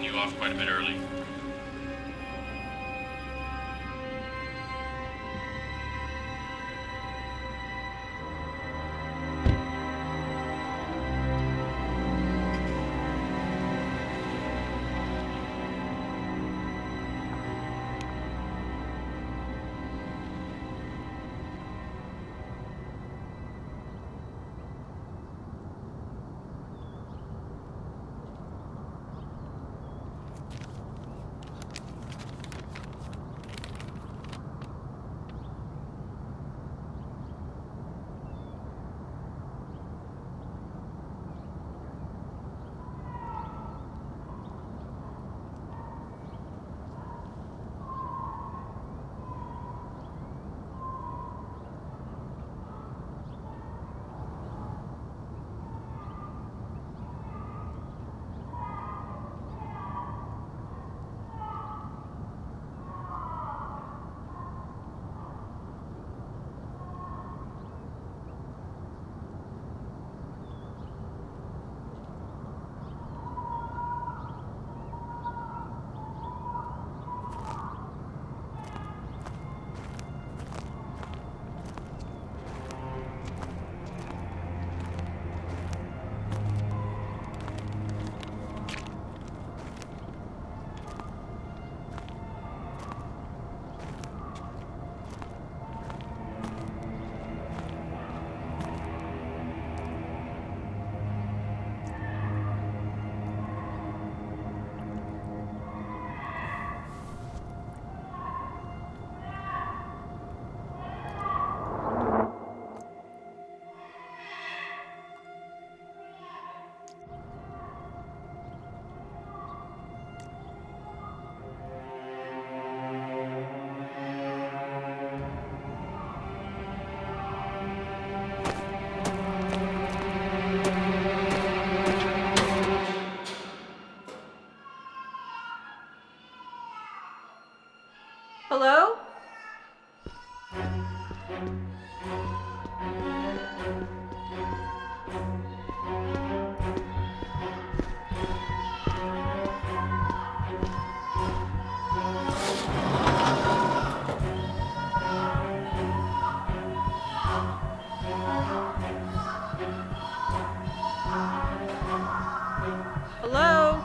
you off quite a bit early. Hello? Hello?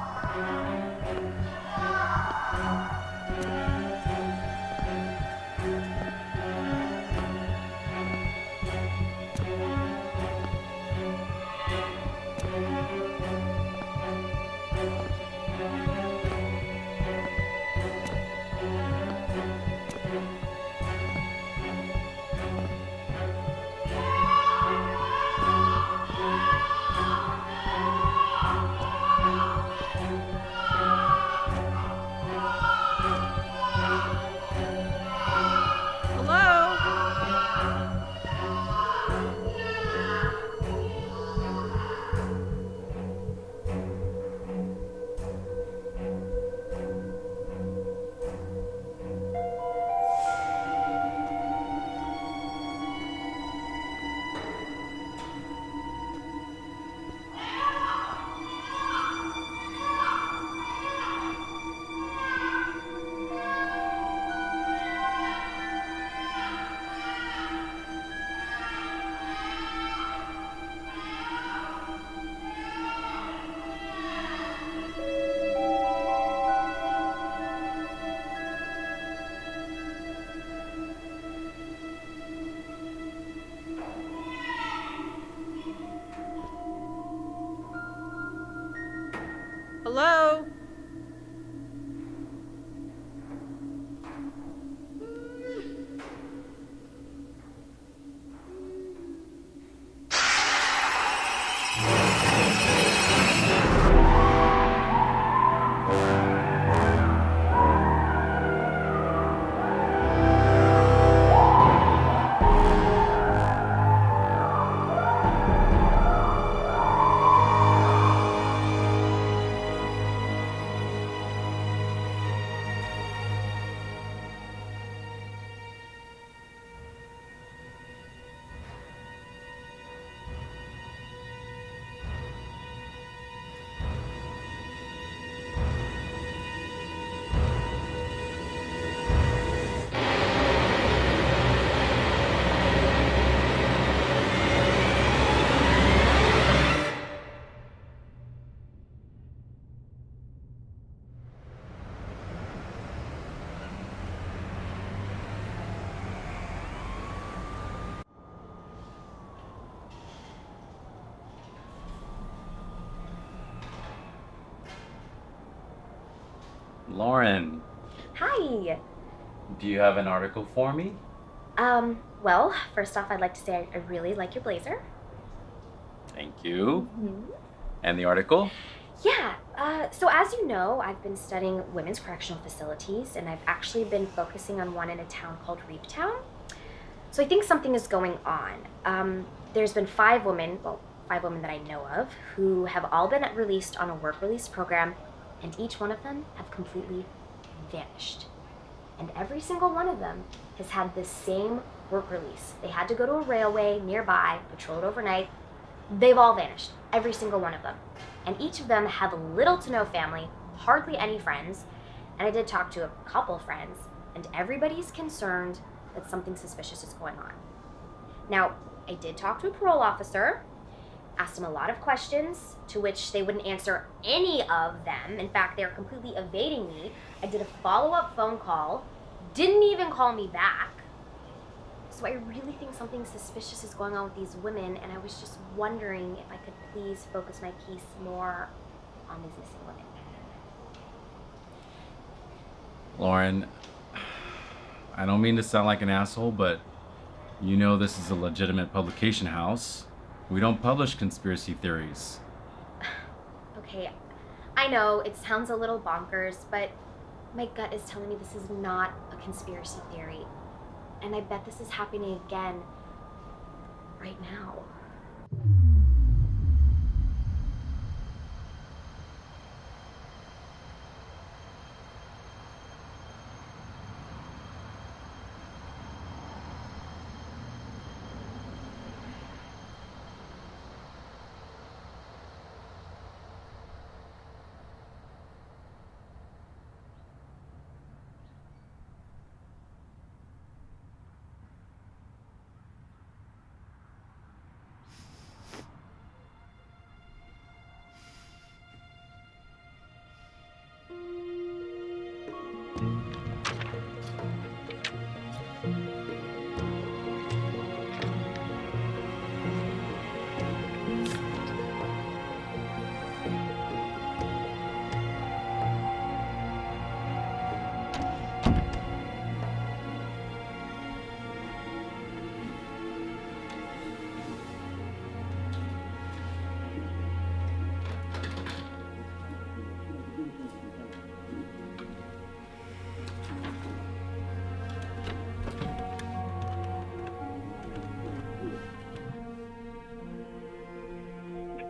Hello? Hello? Lauren, Hi. do you have an article for me? Well, first off, I'd like to say I really like your blazer. Thank you. Hmm. And the article? Yeah, so as you know, I've been studying women's correctional facilities, and I've actually been focusing on one in a town called Reeptown. So I think something is going on. There's been five women that I know of, who have all been released on a work release program, and each one of them have completely vanished. And every single one of them has had the same work release. They had to go to a railway nearby, patrol it overnight. They've all vanished, every single one of them. And each of them have little to no family, hardly any friends. And I did talk to a couple friends, and everybody's concerned that something suspicious is going on. Now, I did talk to a parole officer, asked them a lot of questions to which they wouldn't answer any of them. In fact, they're completely evading me. I did a follow-up phone call, didn't even call me back. So I really think something suspicious is going on with these women, and I was just wondering if I could please focus my piece more on these missing women. Lauren, I don't mean to sound like an asshole, but you know this is a legitimate publication house. We don't publish conspiracy theories. Okay, I know it sounds a little bonkers, but my gut is telling me this is not a conspiracy theory. And I bet this is happening again right now.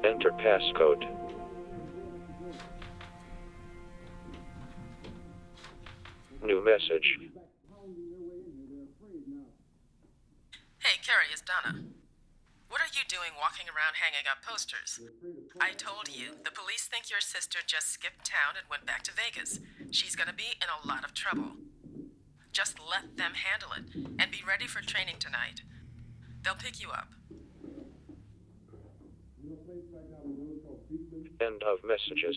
Enter passcode. New message. Hey, Carrie, it's Donna. What are you doing walking around hanging up posters? I told you, the police think your sister just skipped town and went back to Vegas. She's gonna be in a lot of trouble. Just let them handle it, and be ready for training tonight. They'll pick you up. End of messages.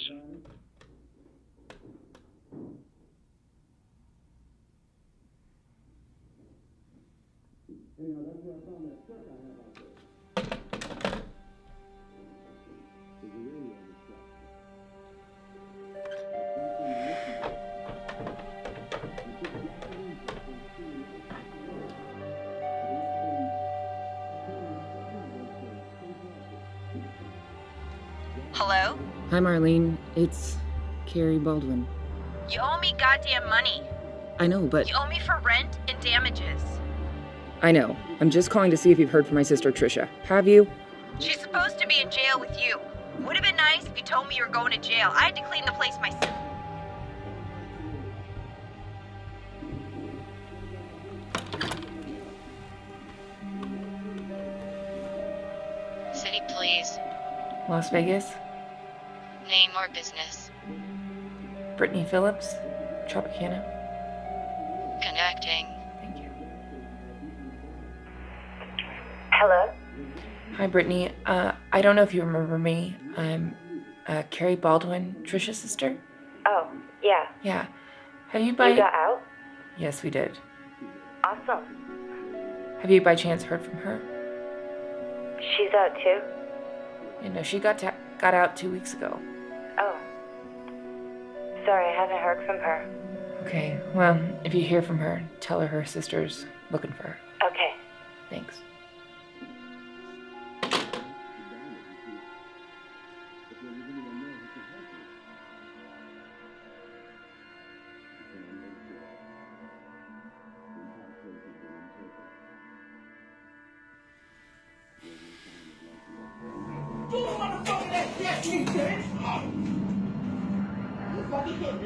Hello? Hi, Marlene. It's Carrie Baldwin. You owe me goddamn money. I know, but You owe me for rent and damages. I know. I'm just calling to see if you've heard from my sister Trisha. Have you? She's supposed to be in jail with you. Would have been nice if you told me you were going to jail. I had to clean the place myself. City, please. Las Vegas? Name or business. Brittany Phillips? Tropicana? Connecting. Thank you. Hello? Hi, Brittany. I don't know if you remember me. I'm Carrie Baldwin, Trisha's sister. Oh, yeah. Yeah. Have you by... You got out? Yes, we did. Awesome. Have you by chance heard from her? She's out too? You know, she got out 2 weeks ago. Oh. sorry I haven't heard from her. Okay, well, if you hear from her, tell her sister's looking for her. Okay. Thanks.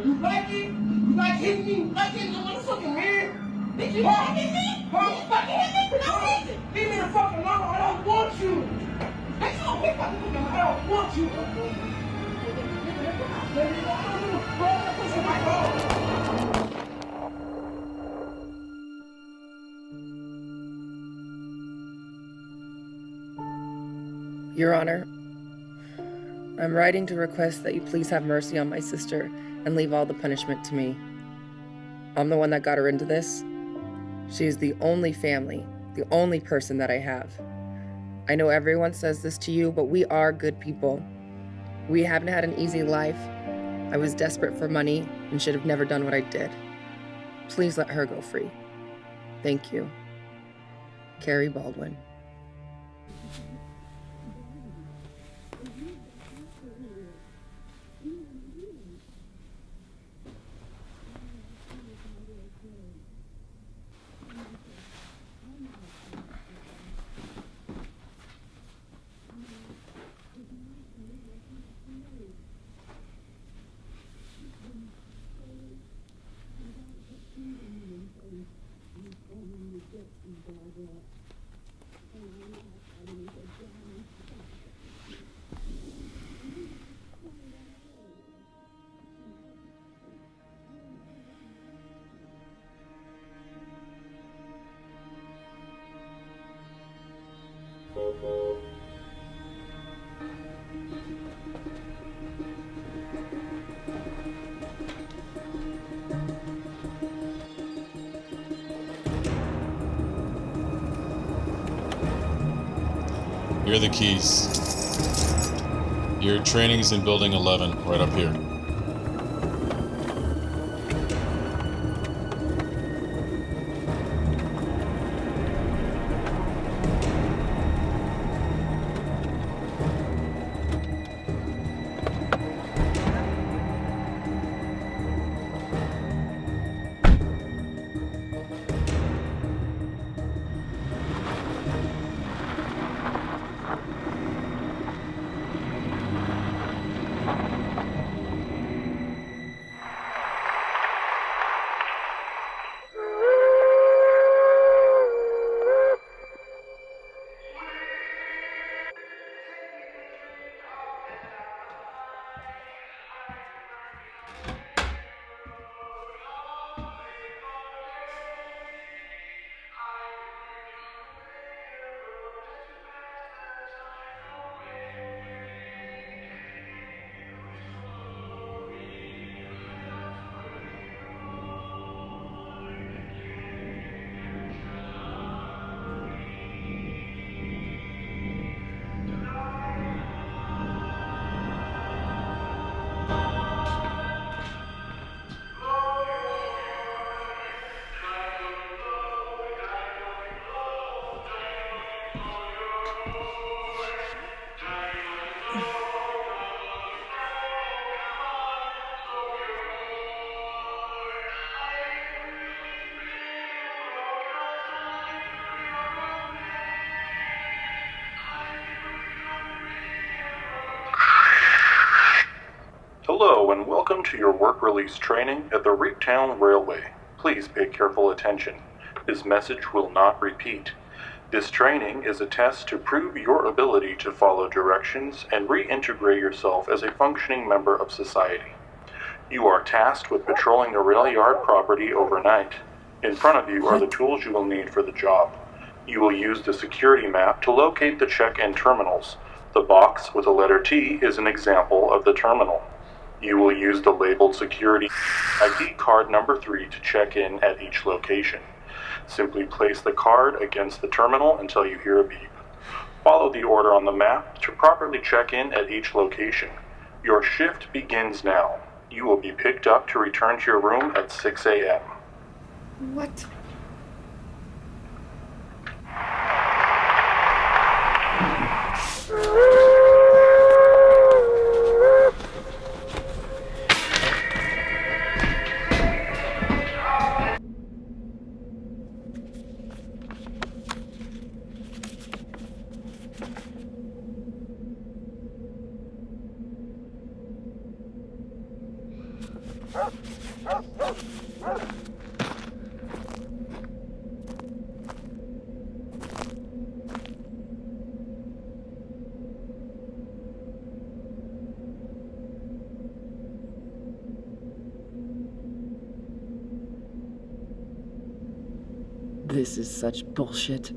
You like it? You like hitting me? You like hitting your motherfucking man? Did you like hitting me? Huh? You fucking hit me? No, leave me the fuck alone. I don't want you. Bitch, you don't pick up the fucking I don't want you. Let me go. I don't give a fuck. Push your mic off. Your Honor, I'm writing to request that you please have mercy on my sister and leave all the punishment to me. I'm the one that got her into this. She is the only family, the only person that I have. I know everyone says this to you, but we are good people. We haven't had an easy life. I was desperate for money and should have never done what I did. Please let her go free. Thank you. Carrie Baldwin. Here are the keys. Your training is in Building 11, right up here. Hello and welcome to your work release training at the Reaptown Railway. Please pay careful attention. This message will not repeat. This training is a test to prove your ability to follow directions and reintegrate yourself as a functioning member of society. You are tasked with patrolling the rail yard property overnight. In front of you are the tools you will need for the job. You will use the security map to locate the check-in terminals. The box with the letter T is an example of the terminal. You will use the labeled security ID card number 3 to check in at each location. Simply place the card against the terminal until you hear a beep. Follow the order on the map to properly check in at each location. Your shift begins now. You will be picked up to return to your room at 6 a.m. What? This is such bullshit.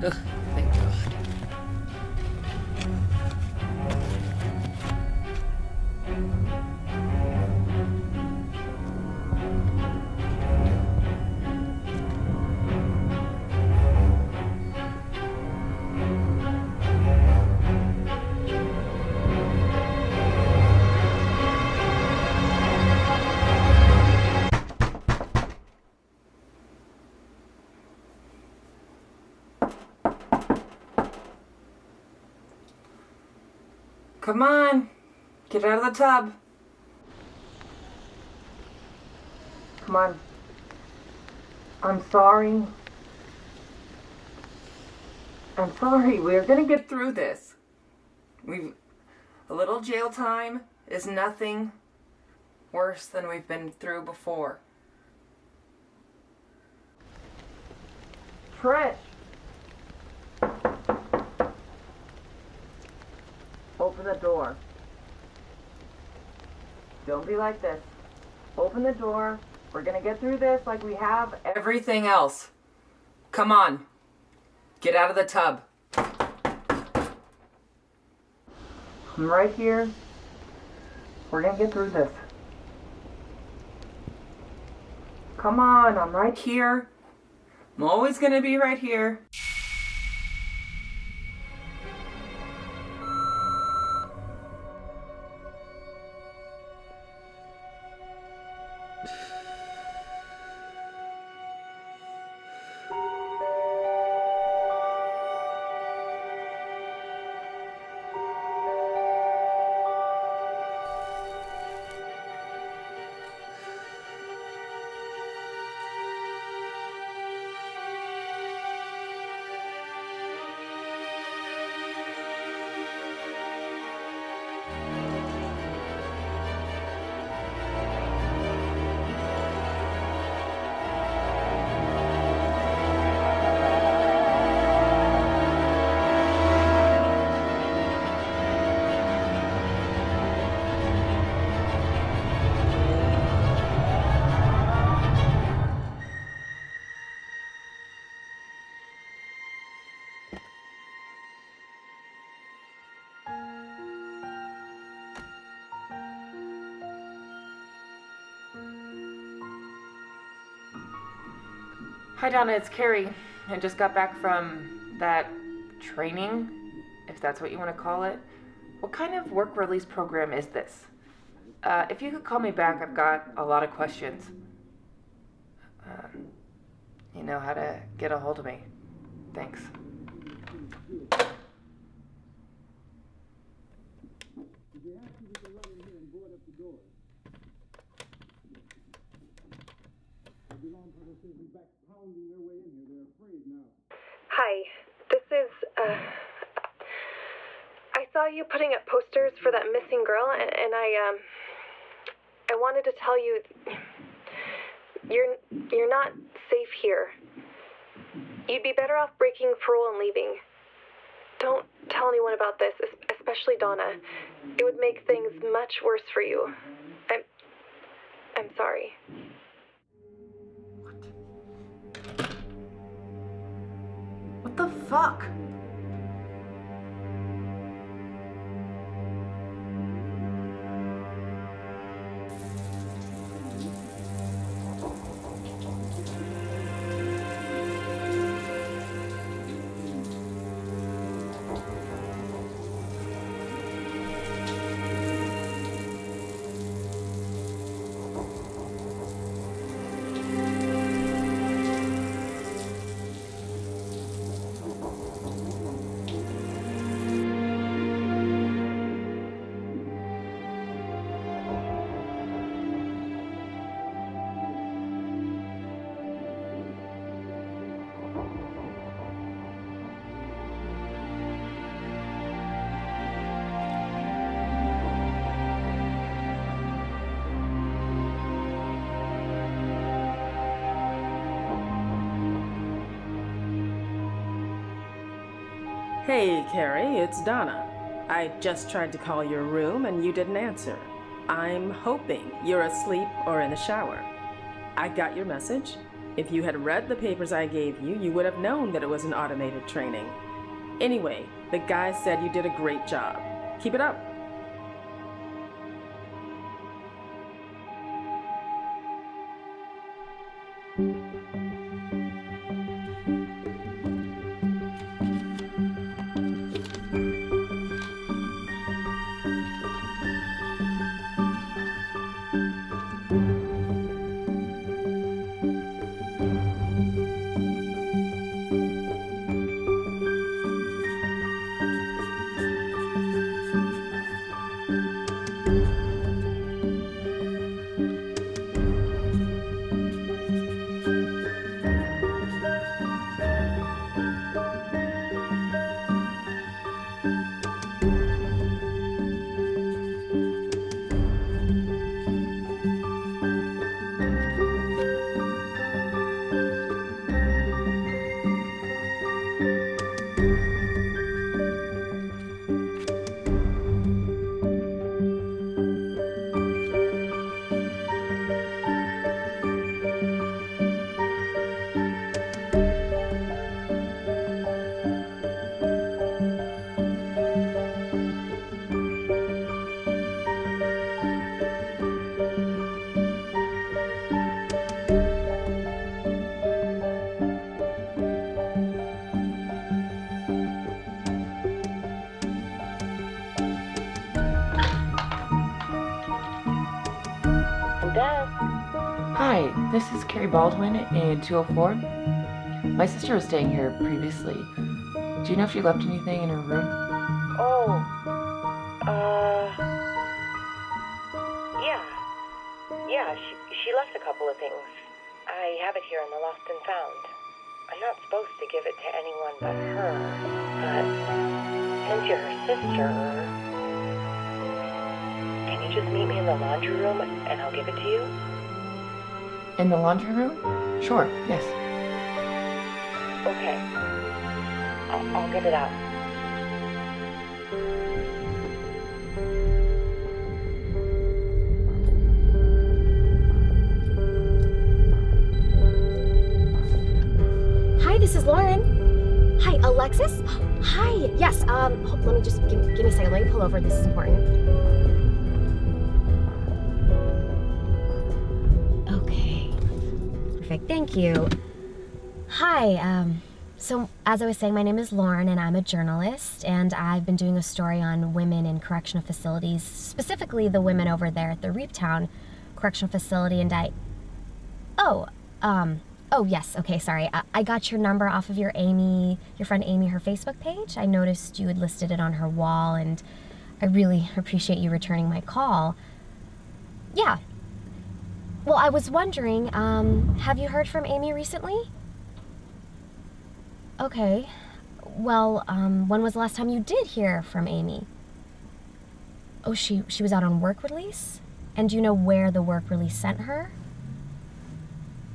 Ugh, thank God. Come on, get out of the tub. Come on. I'm sorry. I'm sorry, we're gonna get through this. A little jail time is nothing worse than we've been through before. Trish! Open the door. Don't be like this. Open the door. We're gonna get through this like we have everything else. Come on. Get out of the tub. I'm right here. We're gonna get through this. Come on, I'm right here. I'm always gonna be right here. Hi Donna, it's Carrie. I just got back from that training, if that's what you want to call it. What kind of work release program is this? If you could call me back, I've got a lot of questions. You know how to get a hold of me. Thanks. Hi, this is, I saw you putting up posters for that missing girl, and I wanted to tell you, you're not safe here. You'd be better off breaking parole and leaving. Don't tell anyone about this, especially Donna. It would make things much worse for you. I'm sorry. What the fuck? Hey, Carrie, it's Donna. I just tried to call your room and you didn't answer. I'm hoping you're asleep or in the shower. I got your message. If you had read the papers I gave you, you would have known that it was an automated training. Anyway, the guy said you did a great job. Keep it up. Hi, this is Carrie Baldwin in 204. My sister was staying here previously. Do you know if she left anything in her room? Yeah, she left a couple of things. I have it here in the lost and found. I'm not supposed to give it to anyone but her, but since you're her sister, can you just meet me in the laundry room and I'll give it to you? In the laundry room? Sure, yes. Okay. I'll get it out. Hi, this is Lauren. Hi, Alexis? Hi, yes, let me just, give me a second, let me pull over, this is important. Okay, perfect, thank you. Hi, so as I was saying, my name is Lauren and I'm a journalist, and I've been doing a story on women in correctional facilities, specifically the women over there at the Reaptown Correctional Facility, and oh, yes, okay, sorry. I got your number off of your friend Amy, her Facebook page. I noticed you had listed it on her wall, and I really appreciate you returning my call. Yeah. Well, I was wondering, have you heard from Amy recently? Okay. Well, when was the last time you did hear from Amy? Oh, she was out on work release? And do you know where the work release sent her?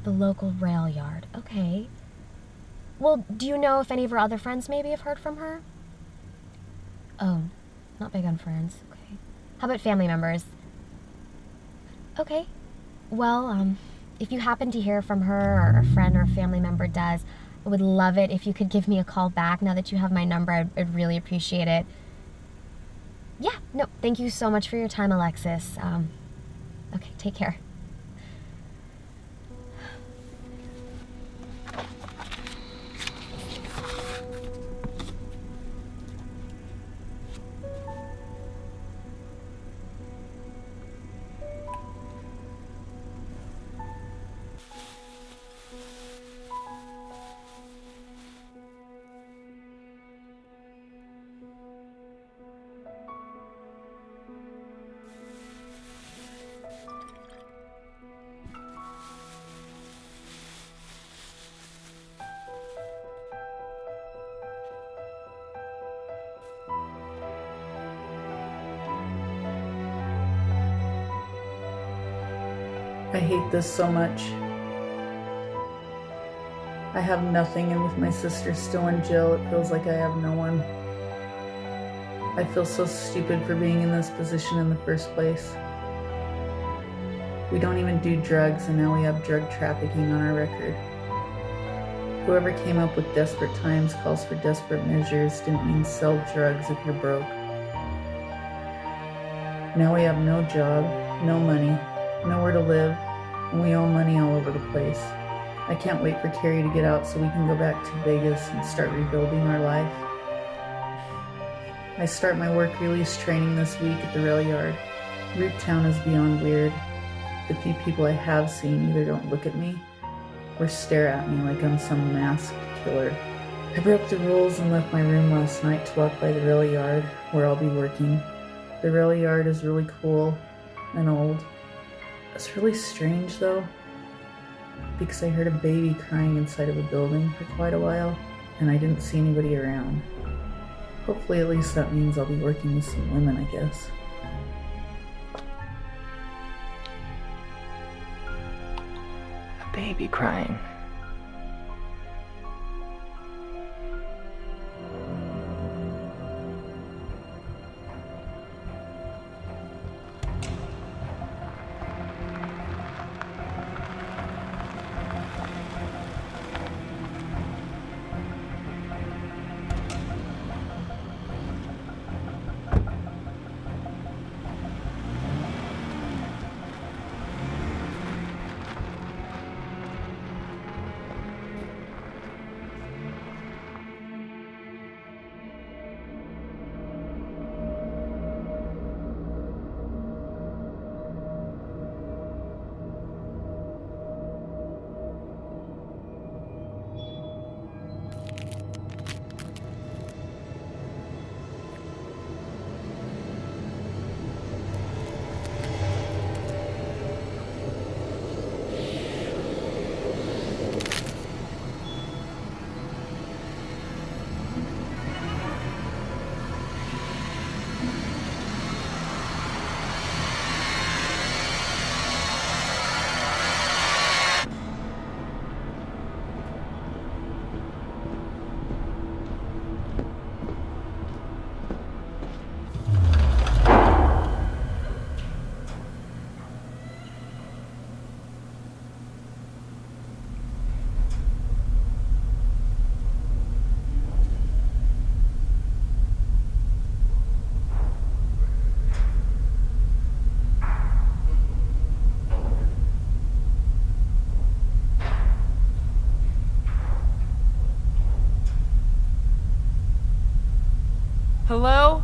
The local rail yard. Okay. Well, do you know if any of her other friends maybe have heard from her? Oh, not big on friends. Okay. How about family members? Okay. Well, if you happen to hear from her, or a friend or a family member does, I would love it if you could give me a call back now that you have my number. I'd really appreciate it. Yeah, no, thank you so much for your time, Alexis. Okay, take care. I hate this so much. I have nothing, and with my sister still in jail, it feels like I have no one. I feel so stupid for being in this position in the first place. We don't even do drugs, and now we have drug trafficking on our record. Whoever came up with desperate times calls for desperate measures didn't mean sell drugs if you're broke. Now we have no job, no money, nowhere to live, and we owe money all over the place. I can't wait for Carrie to get out so we can go back to Vegas and start rebuilding our life. I start my work release training this week at the rail yard. Root Town is beyond weird. The few people I have seen either don't look at me or stare at me like I'm some masked killer. I broke the rules and left my room last night to walk by the rail yard where I'll be working. The rail yard is really cool and old. It's really strange though, because I heard a baby crying inside of a building for quite a while and I didn't see anybody around. Hopefully at least that means I'll be working with some women, I guess. A baby crying. Hello?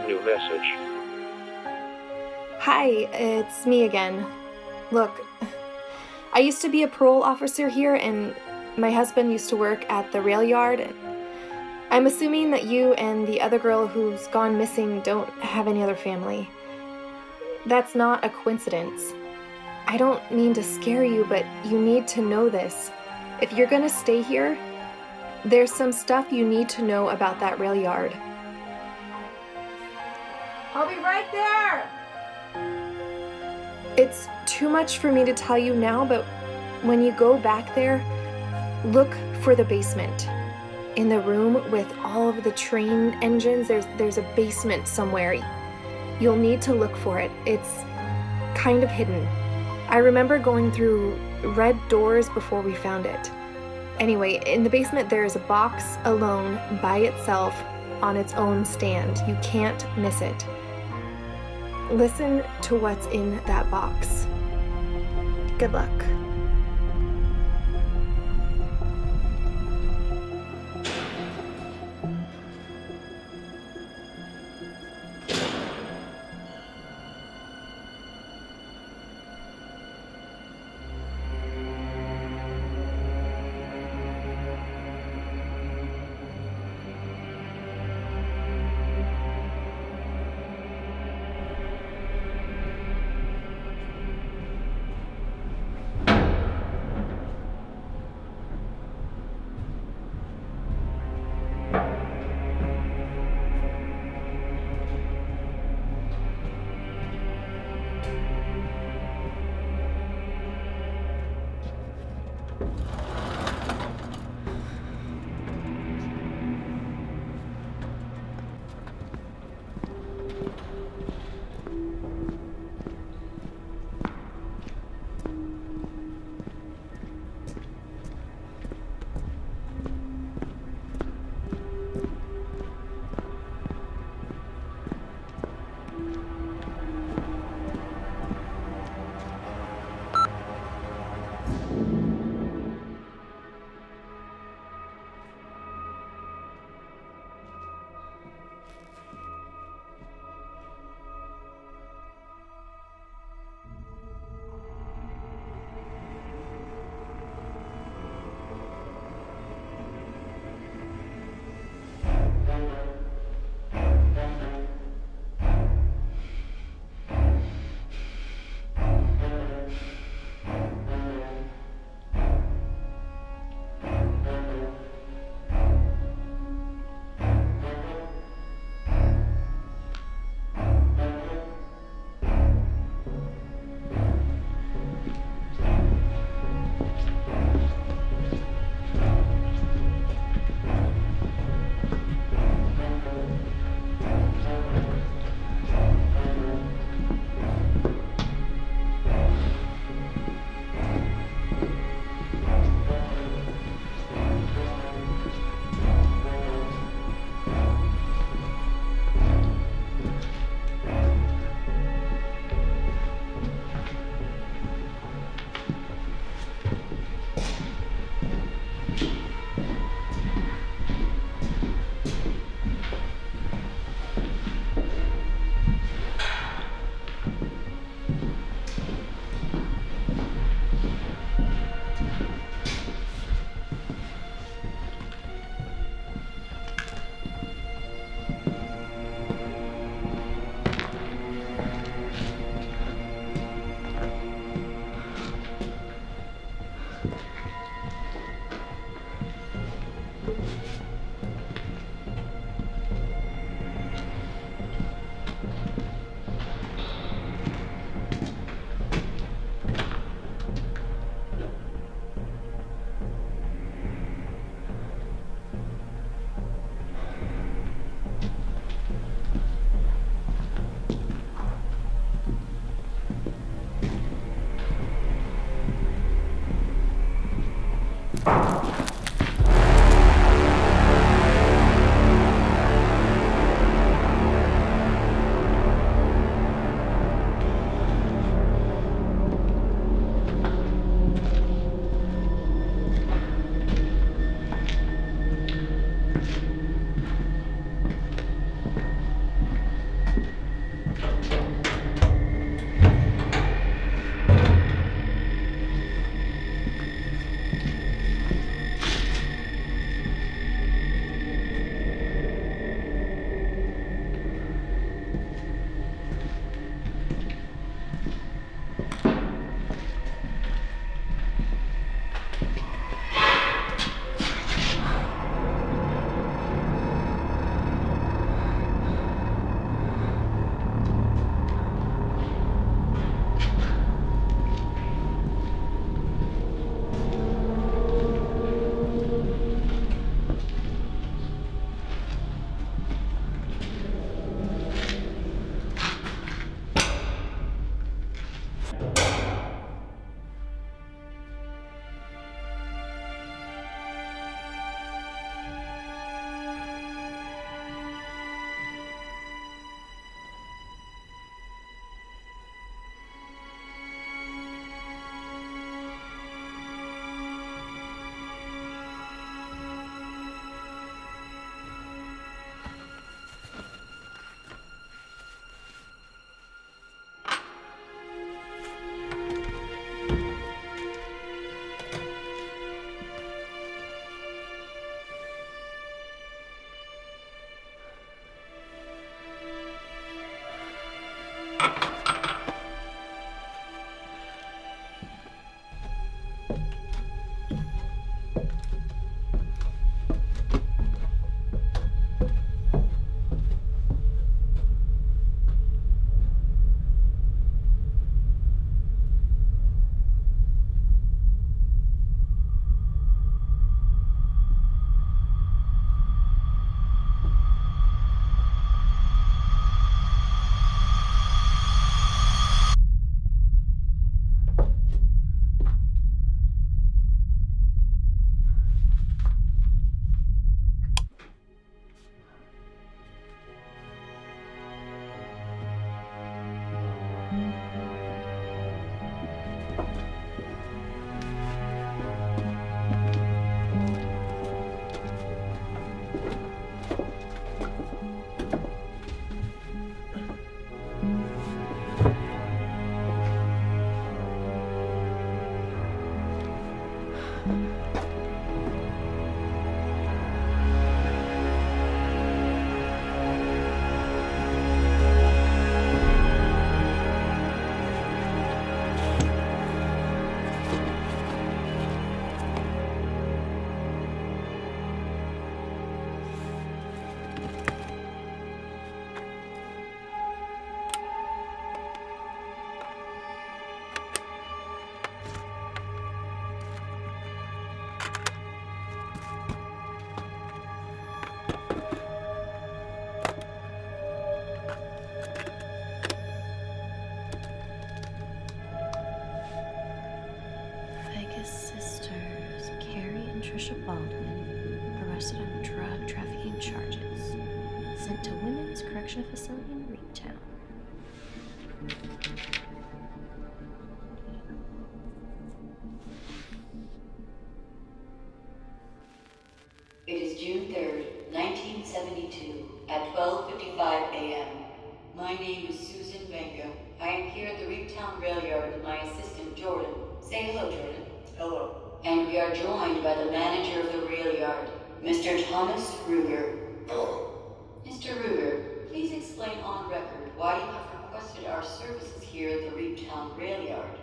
New message. Hi, it's me again. Look, I used to be a parole officer here, and my husband used to work at the rail yard. I'm assuming that you and the other girl who's gone missing don't have any other family. That's not a coincidence. I don't mean to scare you, but you need to know this. If you're gonna stay here, there's some stuff you need to know about that rail yard. I'll be right there. It's too much for me to tell you now, but when you go back there, look for the basement. In the room with all of the train engines, there's a basement somewhere. You'll need to look for it. It's kind of hidden. I remember going through red doors before we found it. Anyway, in the basement there is a box alone by itself on its own stand. You can't miss it. Listen to what's in that box. Good luck. Vegas sisters, Carrie and Trisha Baldwin, arrested on drug trafficking charges. Sent to Women's Correctional Facility in Reedtown. It is June 3rd, 1972, at 12:55 a.m. My name is Susan Venga. I am here at the Reedtown Rail Yard with my assistant, Jordan. Say hello, Jordan. Hello. And we are joined by the manager of the rail yard, Mr. Thomas Ruger. Hello. Mr. Ruger, please explain on record why you have requested our services here at the Reedtown Rail Yard.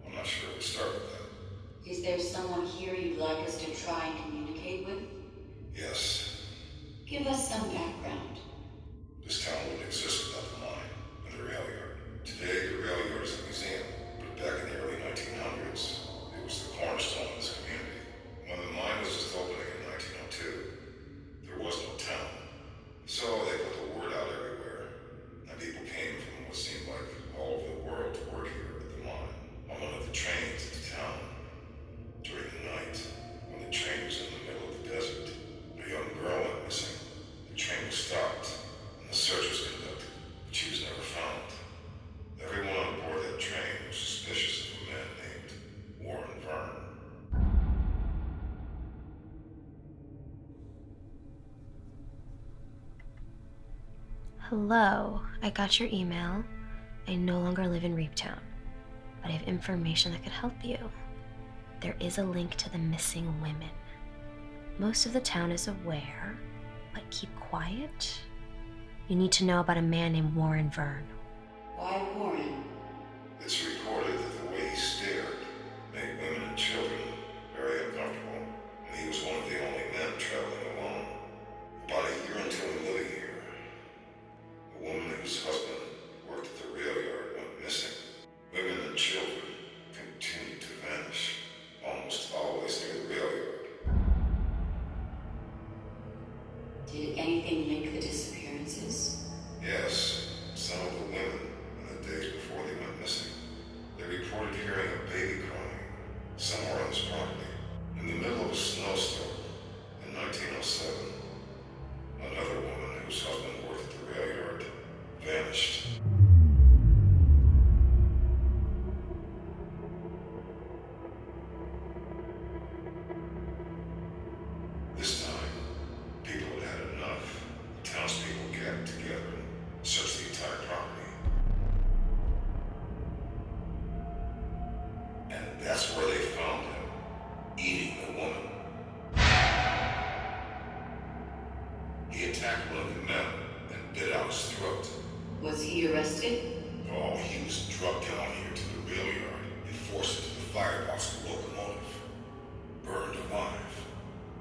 I'm not sure where to start with that. Is there someone here you'd like us to try and communicate with? Yes. Give us some background. This town wouldn't exist without the mine and the rail yard. Today, the rail yard is a museum, but back in the early 1900s, it was the cornerstone of this community. When the mine was just opening in 1902, there was no town. So they put the word out everywhere, and people came from what seemed like all over the world to work here at the mine. On one of the trains into town, during the night, when the train was in the middle of the desert, a young girl went missing. The train was stopped, and the search was conducted, but she was never found. Everyone on board that train was suspicious of a man named Warren Vern. Hello, I got your email. I no longer live in Reedtown, but I have information that could help you. There is a link to the missing women. Most of the town is aware, but keep quiet. You need to know about a man named Warren Vern. Why Warren? It's reported that the way he stared made women and children very uncomfortable, and he was one of the only men traveling alone. About a year into him living here, a woman whose husband worked at the rail yard went missing. Women and children continued to vanish, almost always near the rail yard. Did anything link the disappearances? Yes, some of the women, in the days before they went missing, they reported hearing a baby crying somewhere on this property. In the middle of a snowstorm in 1907, another woman whose husband worked at the rail yard vanished. This time, people had had enough. The townspeople gathered together and searched the entire property. And that's where they found him, eating the woman. He attacked one of the men and bit out his throat. Was he arrested? Oh, he was drugged down here to the rail yard and forced into the firebox of the locomotive. Burned alive.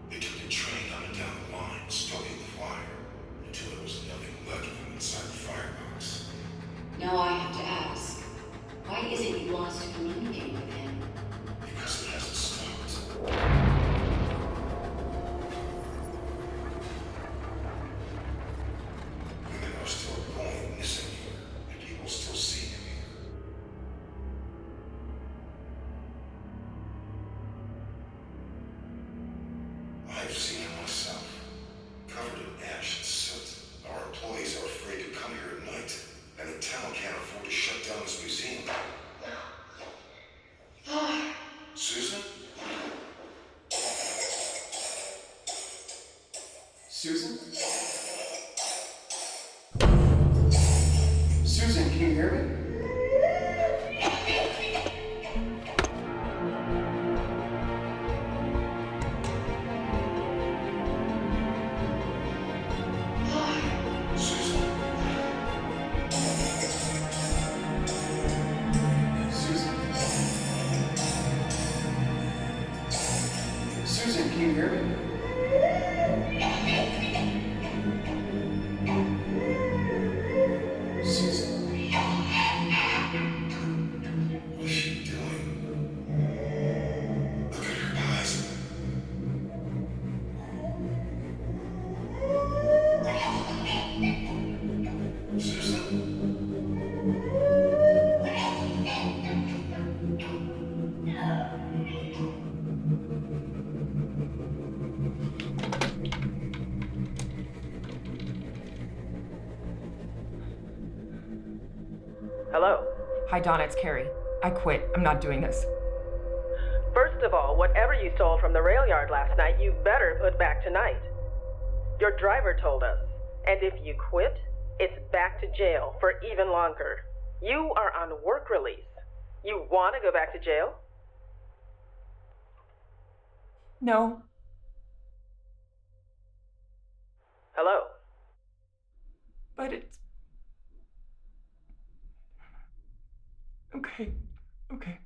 They took the train up and down the line, stoking the fire, until there was nothing left of him inside the firebox. Now I have to ask, why is it you want us to communicate with him? Because it hasn't stopped. Women are still going missing here, and people still see him here. I've seen him myself, covered in ash and soot. Our employees are afraid to come here at night, and the town can't afford to shut down this museum. Susan? Susan? Susan, can you hear me? Susan, can you hear me? Hello? Hi, Donna, it's Carrie. I quit. I'm not doing this. First of all, whatever you stole from the rail yard last night, you better put back tonight. Your driver told us. And if you quit, it's back to jail for even longer. You are on work release. You want to go back to jail? No. Hello? But it's... Okay. Okay.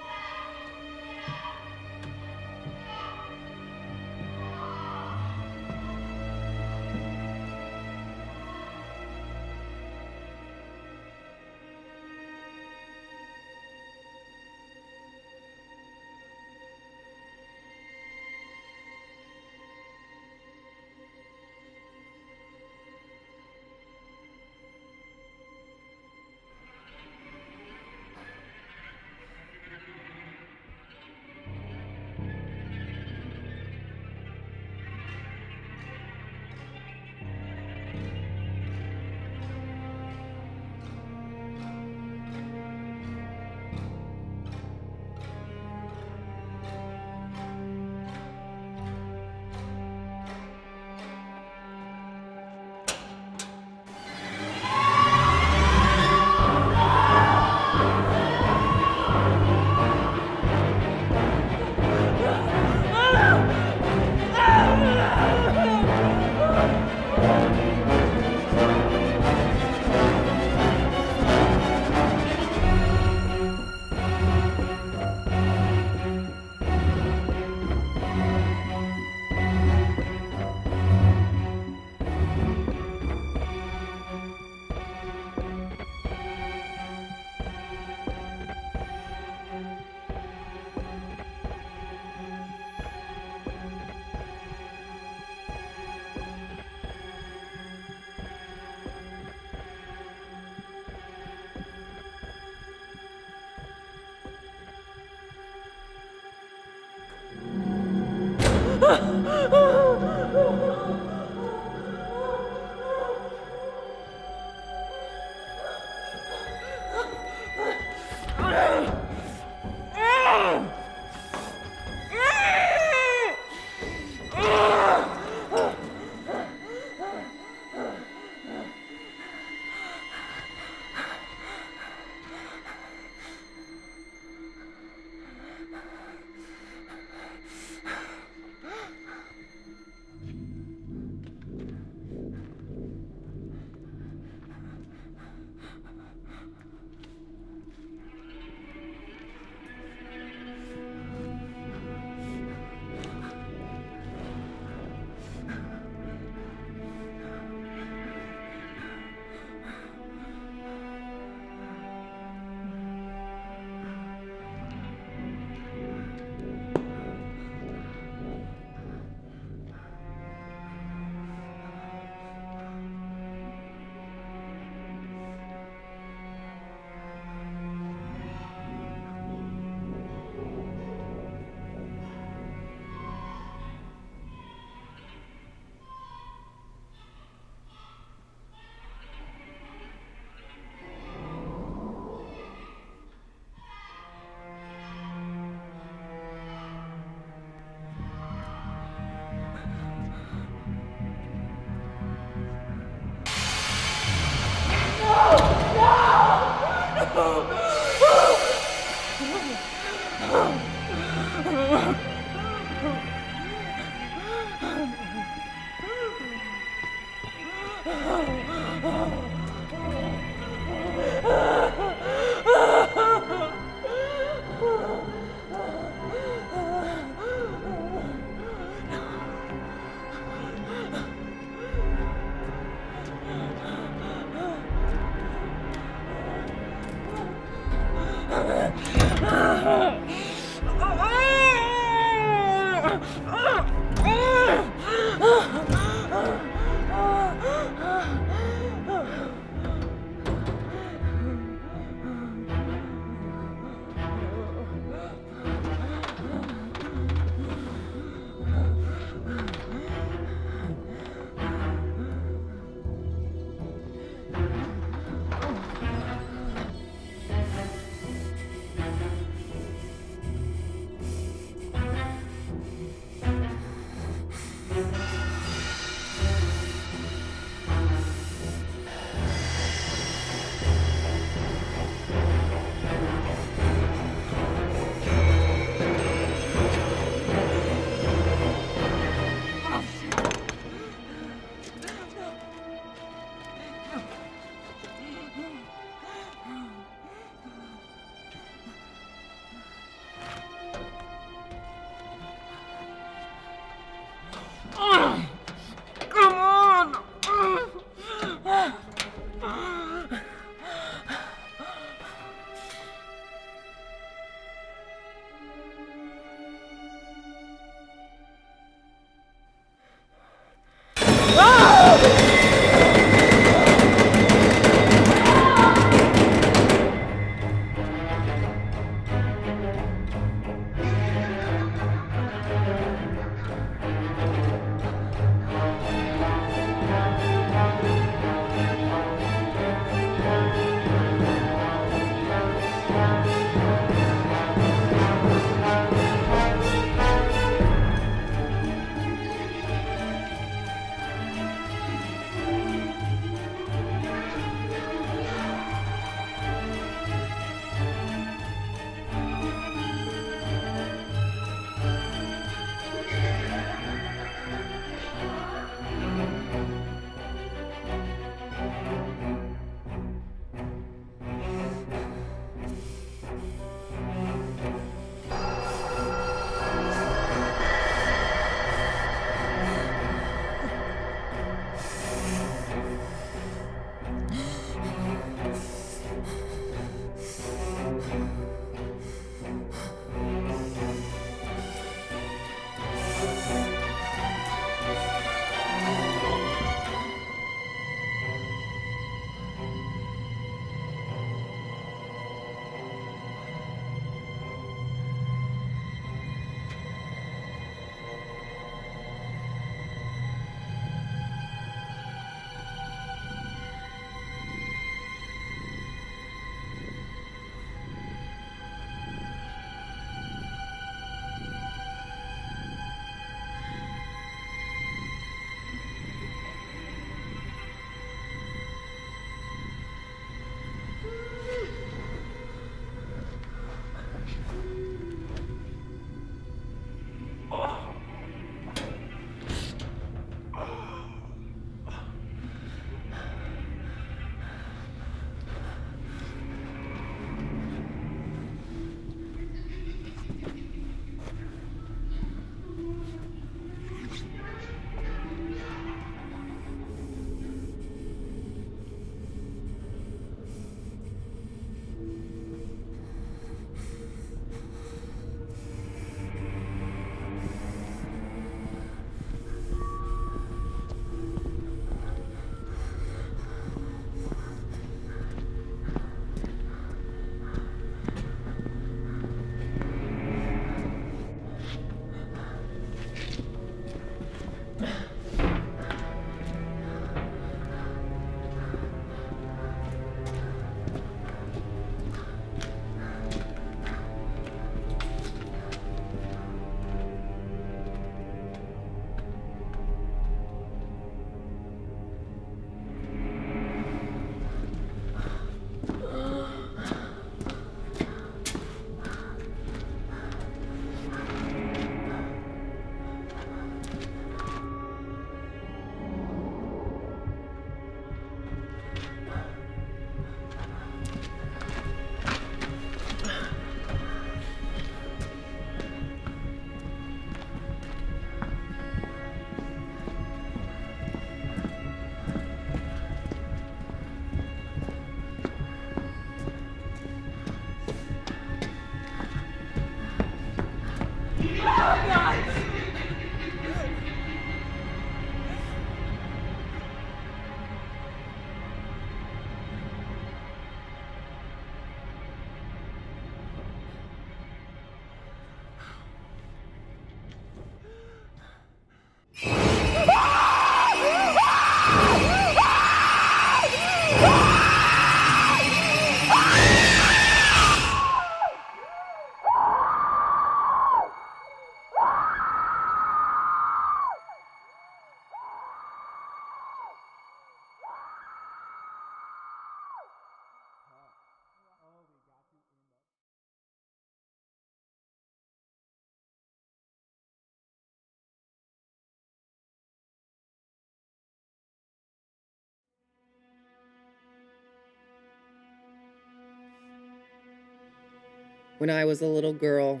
When I was a little girl,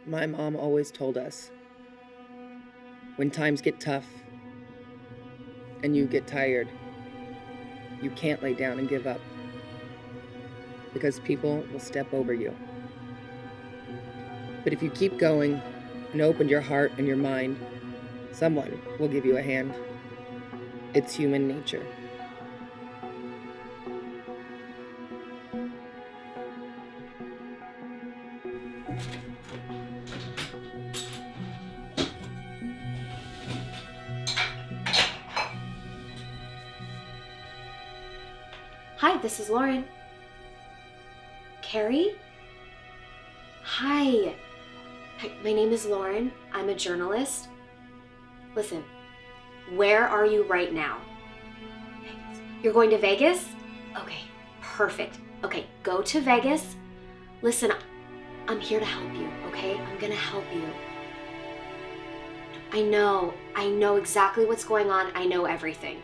my mom always told us, when times get tough and you get tired, you can't lay down and give up, because people will step over you. But if you keep going and open your heart and your mind, someone will give you a hand. It's human nature. Hi, this is Lauren. Carrie? Hi. Hi, my name is Lauren. I'm a journalist. Listen, where are you right now? Vegas. You're going to Vegas? Okay, perfect. Okay, go to Vegas. Listen, I'm here to help you, okay? I'm gonna help you. I know exactly what's going on. I know everything.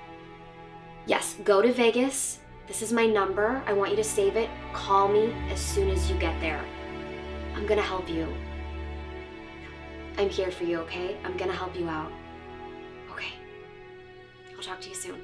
Yes, go to Vegas. This is my number. I want you to save it. Call me as soon as you get there. I'm gonna help you. I'm here for you, okay? I'm gonna help you out. Okay. I'll talk to you soon.